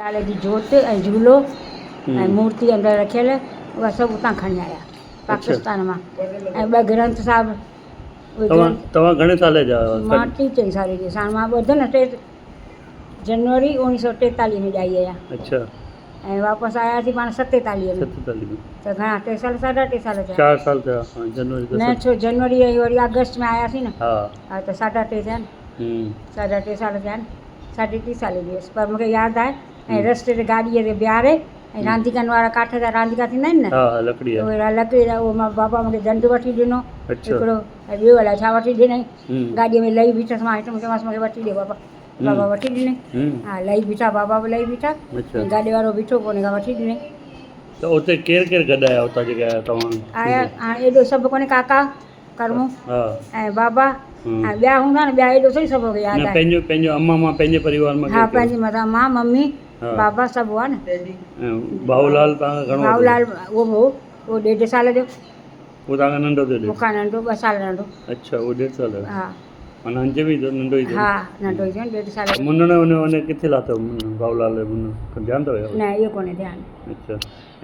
लाल जी जोत ऐं झूलो ऐं मूर्ति अंदरि रखियल उहा सभु उतां खणी आया पाकिस्तान मां ऐं ॿ ग्रंथ साहिब तव्हां घणे साल जा मां 34 साल जी साण मां ॿुधो न 3 जनवरी 1943 में ॼाई आहियां। अच्छा ऐं वापसि आयासीं पाण 47 में 47 में त घणा 3 साल 3.5 साल थिया 4 साल थिया जनवरी न छो जनवरी ऐं वरी अगस्त में आयासीं न हा हा त 3.5 थिया न 3.5 साल थिया न 3.5 साल जी हुअसि पर मूंखे यादि आहे ऐं रस्ते ते गाॾीअ ते बीहारे ऐं रांदीकनि वारा काठ जा रांदीका थींदा आहिनि न हा लकड़ी उहे लकड़ी जा उहो मां बाबा मूंखे झंडु वठी ॾिनो अच्छा हिकिड़ो ऐं ॿियो अलाए छा वठी ॾिनई गाॾीअ में लही बीठसि मां हेठि चयोमांसि मूंखे वठी ॾे बाबा बाबा वठी ॾिनई हा लही बीठा बाबा बि लही बीठा ऐं गाॾी वारो बीठो पोइ हुन खां वठी ॾिनई। त उते केरु केरु गॾु आया हुतां जेके आया तव्हां आया हाणे एॾो सभु कोन्हे काका करमू हा ऐं बाबा ऐं ॿिया हूंदा न ॿिया एॾो थोरी सभु यादि न आहे पंहिंजो पंहिंजो अम्मा मां पंहिंजे परिवार मां हा पंहिंजी मथां मां मम्मी बाबा सभु हुआ न बाबूलाल तव्हां घणो बाबूलाल उहो 1.5 साल जो उहो तव्हां नंढो थियो मूंखां नंढो 2 साल नंढो अच्छा उहो 1.5 साल हा माना अंज बि नंढो ई हा नंढो ई थियो 1.5 साल जो मुनण उन किथे लाथो बाबूलाल मुनण ध्यानु अथव न इहो कोन्हे ध्यानु अच्छा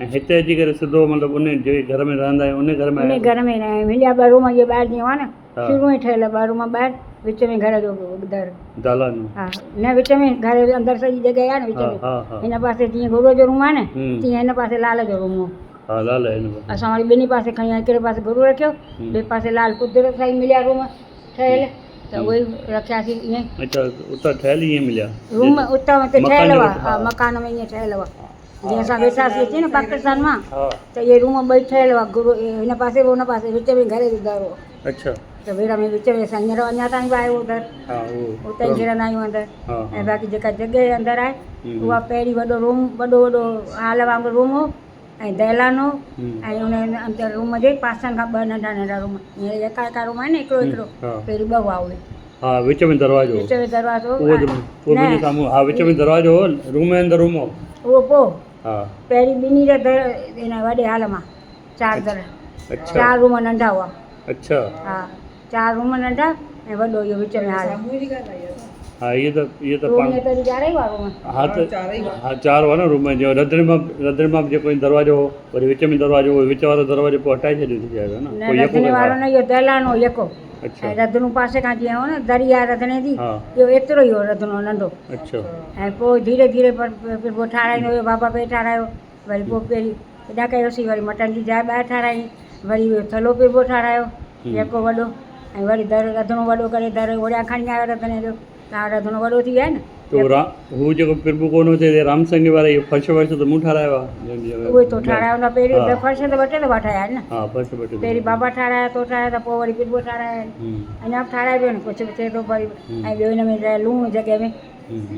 ऐं हिते अची करे सिधो मतिलबु उन जेके घर में रहंदा आहियूं उन घर में उन घर में न मुंहिंजा 2 रूम इहे ॿाहिरि जीअं हुआ न शुरू में ठहियल 2 रूम ॿाहिरि विच में घर जो दर दालान हा न विच में घर जे अंदरि सॼी जॻह आहे न विच में हिन पासे जीअं गुरू जो रूम आहे न तीअं हिन पासे लाल जो रूम हो हा लाल आहे असां वरी ॿिन्ही पासे खणी हिकिड़े पासे गुरू रखियो ॿिए पासे लाल कुदरत सां ई मिलिया रूम ठहियल त उहे ई रखियासीं ईअं अच्छा उतां ठहियल ईअं मिलिया रूम उतां हुते ठहियल हुआ हा मकान में ईअं ठहियल हुआ जीअं असां वेठासीं अची न पाकिस्तान मां त इहे रूम 2 ठहियल हुआ गुरू हिन पासे बि हुन पासे विच में घर जो दर हो अच्छा त वेड़ में विच में हींअर अञा ताईं बि आहे उहो दर उते ई घिरंदा आहियूं अंदरि ऐं बाक़ी जेका जॻह अंदरि आहे उहा पहिरीं वॾो रूम वॾो हाल वांगुरु रूम हो ऐं दैलान हो ऐं उन अंदरि रूम जे पासनि खां 2 नंढा रूम हीअं एका रूम आहे न हिकिड़ो पहिरीं 2 हुआ उहे हा विच में दरवाज़ो विच में दरवाज़ो हा विच में दरवाज़ो हो रूम जे अंदरि रूम हो उहो पोइ हा पहिरीं ॿिन्ही जा दर हिन वॾे हाल मां 4 दर 4 रूम नंढा हुआ अच्छा हा 4 रूम नंढा ऐं वॾो इहो विच में हाल हा इहे त पाण हा त हा 4 हुआ न रूम जो रंधिणे मां जेको दरवाज़ो हो वरी विच में दरवाज़ो हो विच वारो दरवाज़ो पोइ हटाए छॾियो न रंधिणे वारो न इहो दैलान हो यको ऐं रंधिणो पासे खां जीअं हो न दरी आहे रंधिणे जी इहो एतिरो ई हो रंधिणो नंढो अच्छा ऐं पोइ धीरे धीरे पोइ ठाराईंदो हुयो बाबा पे ठारायो वरी पोइ पहिरीं हेॾा कयोसीं वरी मटन जी जाइ ॿाहिरि ठाराई वरी थलो पिबो ठारायो यको वॾो ऐं वरी दर रंधिणो वॾो करे दर ओड़िया खणी आयो रंधिणे जो तव्हां रंधिणो वॾो थी वियो आहे न हू जेको पिरबू कोन हुते रामसंग वारा इहो फर्श वर्श त मूं ठारायो आहे उहे तो ठारायो न पहिरीं फर्श त 2 दफ़ा ठाहिया आहिनि न हा फर्श पहिरीं बाबा ठाराया तो ठाहिया त पोइ वरी पिरबो ठाराया आहिनि अञा बि ठाराए पियो न कुझु बि थिए थो वरी ऐं ॿियो हिन में लूणु जॻह में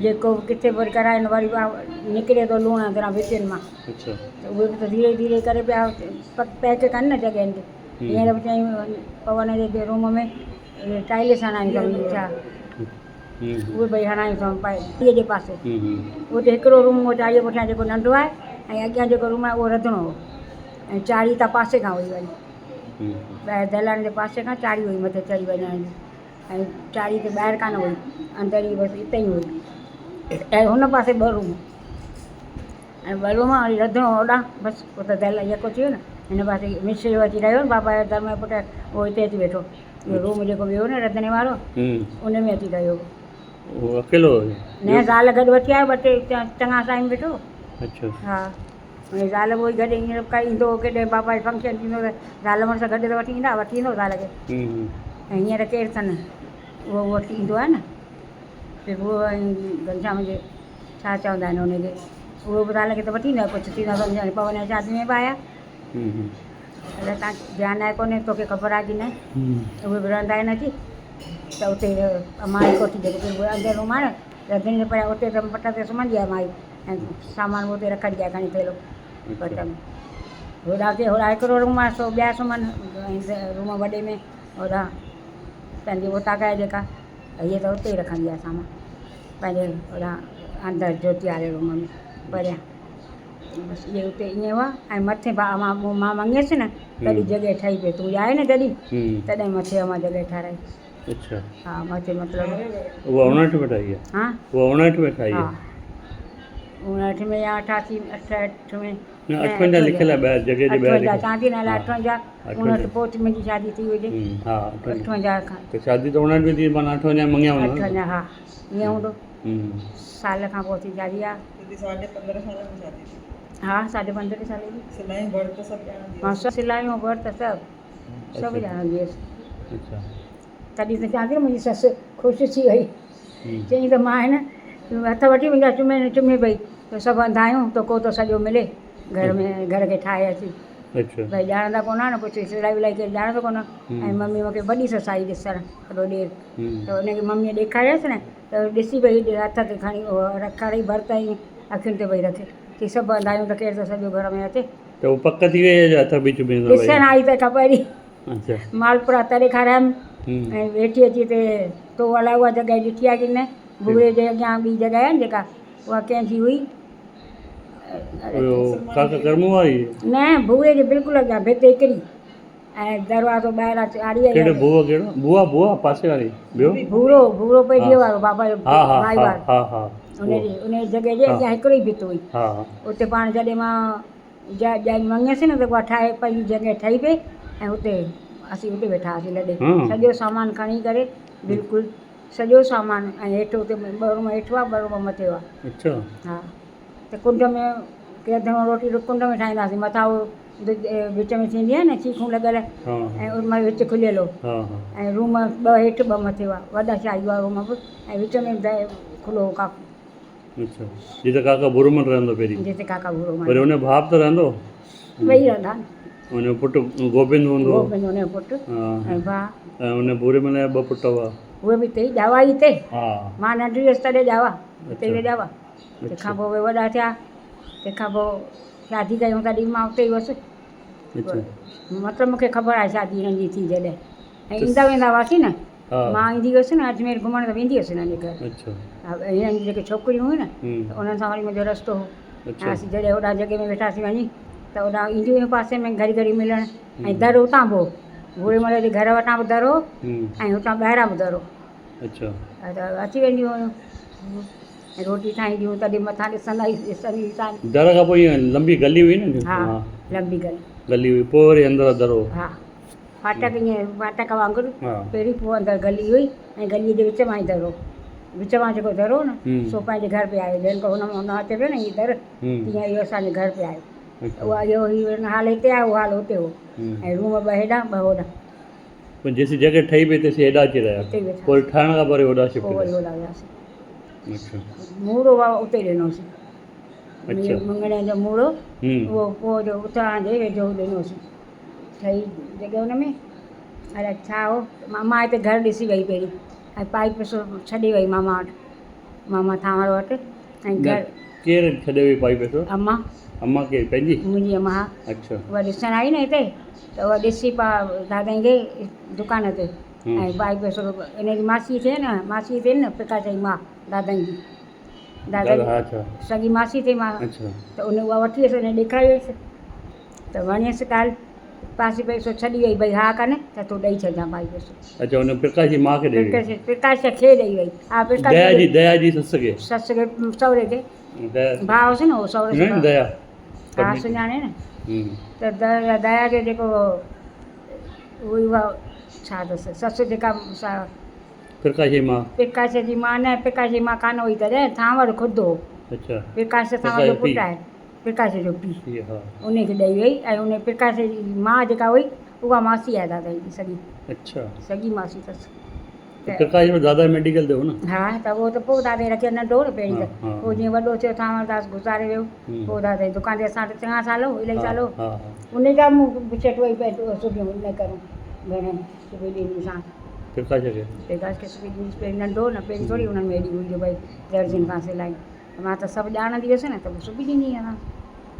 जेको किथे वरी कराइनि वरी निकिरे थो लूणु अंदरां भितियुनि मां त उहे बि त धीरे धीरे करे पिया पैक कनि न जॻहियुनि ते हींअर बि चई पवन जे रूम में टाइल्स हणायूं अथऊं छा उहे भई हणायूं अथऊं पाए जे पासे उते हिकिड़ो रूम हो चालीह पुठियां जेको नंढो आहे ऐं अॻियां जेको रूम आहे उहो रंधिणो हो ऐं चारी त पासे खां हुई वरी ॿाहिरि दलान जे पासे खां चारी हुई मथे चढ़ी वञण जी ऐं चारी त ॿाहिरि कान हुई अंदरि ई बसि हिते ई हुई ऐं हुन पासे 2 रूम ऐं 2 रूम वरी रंधिणो होॾां बसि पोइ त दल यको थी वियो न हिन पासे मिस्त्री अची रहियो न बाबा जो धर्म पुटु उहो हिते अची वेठो इहो रूम जेको वियो न रंधिणे वारो उन में अची रहियो उहो अकेलो न ज़ाल गॾु वठी आयो 2 चङा टाइम वेठो अच्छा हा हुन ज़ाल उहो ई गॾु ईअं काई ईंदो केॾे बाबा जो फंक्शन थींदो त ज़ाल मुड़ुस गॾु त वठी ईंदो ज़ाल खे ऐं हींअर केरु अथनि उहो वठी ईंदो आहे न उहो घनश्याम जे छा चवंदा आहिनि हुनखे उहो बि ज़ाल खे त वठी ईंदो आहे कुझु थींदो आहे पवन जी शादी में बि आया अगरि तव्हां ध्यानु आहे कोन्हे तोखे ख़बर आहे की न उहे बि रहंदा आहिनि अची त उते माई कोठी जेको अंदरि रूम आहे न रंधिणे जे पहिरियां उते त पट ते सुम्हंदी आहे माई ऐं सामान उते रखंदी आहे खणी थेलो पट में होॾा हिकिड़ो रूम आहे सो ॿिया सुम्हनि रूम वॾे में होॾा पंहिंजी ओताका आहे जेका हीअ त उते ई रखंदी आहे सामान पंहिंजे होॾा अंदरि ज्योति वारे रूम में परियां बसि इहे उते ईअं हुआ ऐं मथे मां मङियसि न तॾहिं जॻह ठही पई तूं आहे न तॾहिं मथे मां जॻह ठाराई अच्छा हा मथे मतिलबु उहा 59 में ठाही आहे हा उहा 59 में ठाही आहे 59 में या 88 68 में 58 लिखियल आहे ॿाहिरि जॻह जे 58 ॿाहिरि चांदी नाला हा। 58 58 59 पोइ मुंहिंजी शादी थी हुजे हा 58 खां त शादी त 59 थी माना 58 मङिया हूंदा न? 58 हा ईअं हूंदो हम्म। साल खां पोइ थी शादी आहे साढे 15 साल में शादी थी हा 15.5 साल जी सिलायूं भर्त सभु ॼाणंदी मां सभु सिलायूं भर्त सभु ॼाणंदी हुयसि अच्छा तॾहिं त चवां थी न मुंहिंजी ससु ख़ुशि थी वई हम्म। चई त मां आहे न हथ वठी मुंहिंजा चुमे पई त सभु अंधायूं त को त सॼो मिले घर में घर खे ठाहे अची अच्छा भई ॼाणंदा कोन आहे न कुझु सिलाई विलाई केरु ॼाणंदो कोन ऐं मम्मी मूंखे वॾी ससु आई ॾिसणु वॾो ॾेर त हुनखे मम्मीअ ॾेखारियसि न त ॾिसी पई हथ ते खणी रखाड़ी भर्त ऐं अखियुनि ते पई रखे चई सभु अंधायूं त केरु त सॼो घर में अचे त उहो पक थी वई आहे हथ बि चुभींदो ॾिसणु आई त ख़बर ई अच्छा मालपुरा तरे खारायमि ऐं वेठी अची हिते तो अलाए उहा जॻह ॾिठी आहे की न बूहे जे अॻियां ॿी जॻह आहे न जेका उहा कंहिंजी हुई काका कर्मू वारी न बूहे जे बिल्कुलु अॻियां भित हिकिड़ी ऐं दरवाज़ो ॿाहिरां चाढ़ी कहिड़ो आहे बुआ कहिड़ो बुआ पासे वारी ॿियो भूरो पेटीअ वारो बाबा जो हा हा भाई हा वारो हा हा उन जॻह जे अॻियां हिकिड़ी भित हुई हा उते पाण जॾहिं मां मङियसि न त उहा ठाहे पंहिंजी जॻह ठही पई ऐं उते असीं उते वेठा हुआसीं लॾे सॼो सामान खणी करे बिल्कुलु सॼो सामान ऐं हेठि उते ॿ रूम हेठि हुआ ॿ रूम मथे हुआ अच्छा हा त कुंड में केरु दफ़ो रोटी कुंड में ठाहींदासीं मथां उहो विच में थींदी आहे न चीखूं लॻल हा ऐं उन में विच खुलियल हो हा हा ऐं रूम ॿ हेठि ॿ मथे हुआ वॾा शाही हुआ रूम बि ऐं विच में खुलो हो काको अच्छा जिते काका बुरुमन रहंदो पहिरीं जिते काका भूरो वरी हुन भाउ त रहंदो वेही रहंदा आहिनि हुनजो पुटु गोबिंद हूंदो गोबिंद हुनजो पुटु हा ऐं भाउ ऐं हुन बुरुमन जा ॿ पुट हुआ उहे बि हिते ई ॼावा ई हिते हा मां नंढी हुअसि तॾहिं ॼावा हिते ई ॼावा अच्छा तंहिंखां पोइ उहे वॾा थिया तंहिंखां पोइ शादी कयूं तॾहिं मां उते ई हुअसि अच्छा मतिलबु मूंखे ख़बर आहे शादी हिननि जी थी जॾहिं ऐं ईंदा वेंदा हुआसीं न हा मां ईंदी हुअसि न अजमेर घुमण त वेंदी हुअसि हिननि जे घर अच्छा हा, हिननि जी जेके छोकिरियूं हुयूं न त उन्हनि सां वरी मुंहिंजो रस्तो हो अच्छा ऐं असीं जॾहिं होॾा जॻह में वेठासीं वञी त होॾा ईंदियूं हुयूं पासे में घड़ी घड़ी मिलण ऐं दर हुतां पोइ भूरेमल जे घर वटां बि दर हो ऐं हुतां ॿाहिरां बि दर हो अच्छा त अची वेंदियूं हुयूं ऐं रोटी ठाहींदियूं तॾहिं मथां ॾिसंदी दर खां पोइ ईअं लंबी गली हुई न हा लंबी गली हुई पोइ वरी अंदरि दरो हा फाटक ईअं फाटक वांगुरु हा पहिरीं पोइ अंदरि गली हुई ऐं गलीअ जे विच मां ई दर हो विच मां जेको दर हो न सो पंहिंजे घर पे आयो जंहिं खां हुन अचे पियो न हीअ दर तीअं इहो असांजे घर पे आयो उहा इहो हीअ हाल हिते आहे उहो हाल हुते हो ऐं रूम ॿ हेॾां ॿ होॾां पर जेसी जॻह ठही पई तेसी हेॾा अची रहिया हिते ई वेठा पोइ ठाहिण खां पोइ होॾा शिफ्ट पोइ वरी कयो होॾां वियासीं अच्छा मूड़ो उते ॾिनोसीं अच्छा मंगण जो मूड़ो उहो पोइ जो उतराण जे वेझो ॾिनोसीं ठही जॻह हुन में अलाए छा हो मामा हिते घरु ॾिसी वई पहिरीं ऐं पाइप छॾे वई मामा वटि मामा थांवण वटि ऐं घरु केरु छॾे वई पाई पैसो अम्मा अम्मा केरु पंहिंजी मुंहिंजी अम्मा अच्छा उहा ॾिसणु आई न हिते त उहा ॾिसी दादाई खे दुकान ते ऐं पाइप हिनजी मासी थिए न मासी थिए न प्रकाश जी मां दादाई जी दादा अच्छा सॻी मासी थिए मां अच्छा त उन उहा वठी वियसि हुन ॾेखारियसि त वणियसि ॻाल्हि पासी पैसो छॾी वई भई हा कनि त तूं ॾेई छॾिजांइ पाई पैसो अच्छा हुन प्रकाश जी माउ खे ॾेई वई प्रकाश खे ॾेई वई हा प्रकाश दया जी ससु खे ससु खे सहुरे खे दया भाउ हुओसि न उहो सहुरे न दया हा सुञाणे न त दया जो जेको उहा छा अथसि ससु जेका प्रकाश जी माउ प्रकाश जी मां न प्रकाश जी मां कान हुई तॾहिं थांवर ख़ुदि हो अच्छा प्रकाश थांवर जो पुटु आहे प्रकाश जो पीउ उनखे ॾेई वई ऐं उन प्रकाश जी माउ जेका हुई उहा मासी आहे दादा जी सॼी अच्छा सॼी मासी अथसि प्रकाश जो दादा मेडिकल ते हो न हा त उहो त पोइ दादा रखियो नंढो न पहिरीं त पोइ जीअं वॾो थियो थांवरदास गुज़ारे वियो पोइ दादा जी दुकान ते असां चङा साल हो इलाही साल हो उन जा मूं बुशेट वेई पियो सुबियूं न करूं भेण सुबी ॾींदीसां प्रकाश खे प्रकाश खे सुबी ॾींदीसि पहिरीं नंढो न पहिरीं थोरी हुननि में हेॾी हुई जो भई दर्जियुनि खां सिलाई मां त सभु ॼाणंदी हुअसि न त पोइ सुबी ॾींदी आहियां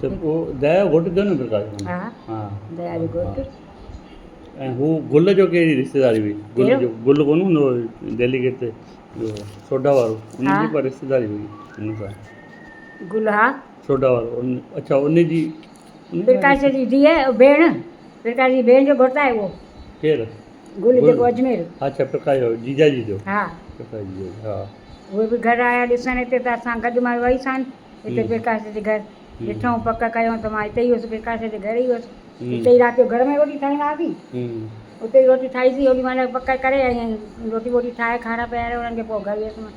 त पोइ दया घोटु थियो न प्रकाश हा हा दया जो घोटु ऐं हू गुल जो कहिड़ी रिश्तेदारी हुई गुल जो गुल कोन हूंदो डेलीगेट ते सोडा वारो उनजी पर रिश्तेदारी हुई हुन सां गुल हा सोडा वारो अच्छा उनजी प्रकाश जी धीअ भेण प्रकाश जी भेण जो घोटु आहे उहो केरु गुल जेको अजमेर अच्छा प्रकाश जो जीजाजी जो हा प्रकाश जी जो हा उहे बि घरु आया ॾिसण हिते त असां गॾु मां वई सान हिते प्रकाश जे घर ॾिठऊं पक कयूं त मां हिते ई हुअसि प्रकाश जे घर ई हुअसि हिते ई राति जो घर में रोटी ठाहींदा हुआसीं उते ई रोटी ठाहीसीं ओॾी महिल पक करे आई आहियूं रोटी वोटी ठाहे खारा पीआरे उन्हनि खे पोइ घर वियसि मां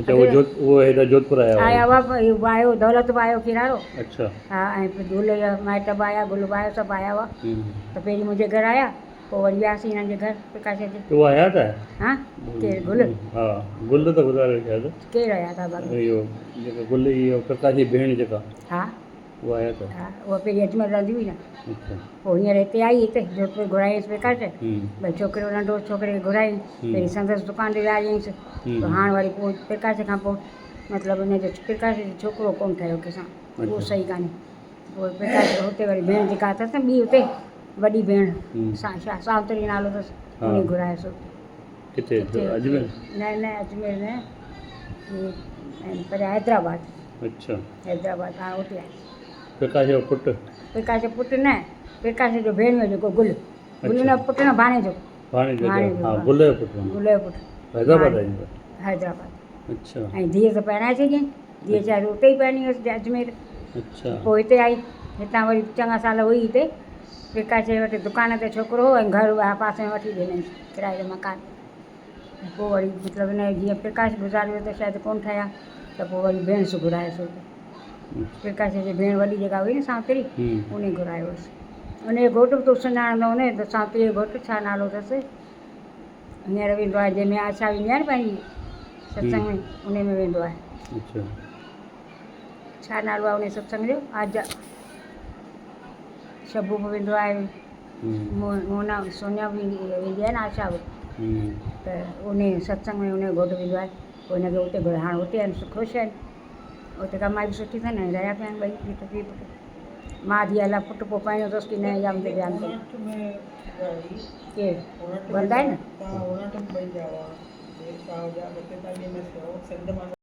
अच्छा वो हेॾा जोधपुर आया हुआ? आया हुआ इहो आयो दौलत बि आयो किरारो अच्छा हा ऐं गुल जा माइट बि आया गुल बि आयो सभु आया हुआ त पहिरीं मुंहिंजे घर आया पोइ वरी वियासीं हिननि जे घर प्रकाश जे तो वो आया था? हा केरु गुल हा गुल त ॿुधायो शायदि केरु आया था बाबा इहो जेका गुल इहो प्रकाश जी भेण जेका हा वो आया था? हा उहा पहिरीं अजमेर रहंदी हुई न अच्छा पोइ हींअर हिते आई हिते जोधपुर घुराईंसि प्रकाश हम्म भई छोकिरो नंढो छोकिरे खे घुराई पहिरीं संदसि दुकान ते वियासीं पोइ हाणे वरी पोइ प्रकाश खां पोइ मतिलबु हुनजो प्रकाश जो छोकिरो कोन ठहियो कंहिंसां उहो सही कान्हे पोइ प्रकाश हुते वरी भेण जेका अथसि न ॿी हुते वॾी भेण सावतरी नालो अथसि उन घुरायोसि किथे अजमेर? न न अजमेर न पर हैदराबाद अच्छा हैदराबाद हा हुते आहे प्रकाश जो पुटु? प्रकाश जो पुटु न प्रकाश जो भेण जो जेको गुल गुल न पुटु न भाणे जो भाणे जो भाणे जो हा गुल जो पुटु गुल जो पुटु हैदराबाद आई हैदराबाद अच्छा ऐं धीअ त पहिराए छॾियईं धीअ चाहे उते ई पहिरीं हुअसि अजमेर अच्छा पोइ हिते आई हितां वरी चङा साल हुई हिते प्रकाश जे वटि दुकान ते छोकिरो हो ऐं घरु पासे में वठी ॾिनईं किराए जो मकान पोइ वरी मतिलबु हिन जीअं प्रकाश गुज़ारियो त शायदि कोन ठहिया त पोइ वरी भेण सु घुरायोसि हुते प्रकाश जी भेण वॾी जेका हुई न सावतरी उन घुरायो हुअसि उनजो घोटु बि तूं सुञाणंदो हुन त सावतरी जो घोटु छा नालो अथसि हींअर वेंदो आहे जंहिंमें आशा वेंदी आहे न पंहिंजी सत्संग में उन में वेंदो आहे अच्छा छा नालो आहे उन सत्संग जो आजा शबू बि वेंदो आहे मोना सोनिया बि वेंदी आहे न आशा बि त उन सत्संग में उन घोटु वेंदो आहे पोइ हिनखे उते घुराए हाणे हुते आहिनि ख़ुशि आहिनि उते कमाई बि सुठी अथनि रहिया पिया आहिनि ॿई पुट पीउ पुटु मां धीअ अलाए पुटु पोइ पाइणो अथसि की न या मुंहिंजे ध्यानु कयो 59 में गई केरु वंदा आहिनि हाँ 59 में ॿई जा हुआ साहु जा 42 में सिंध मां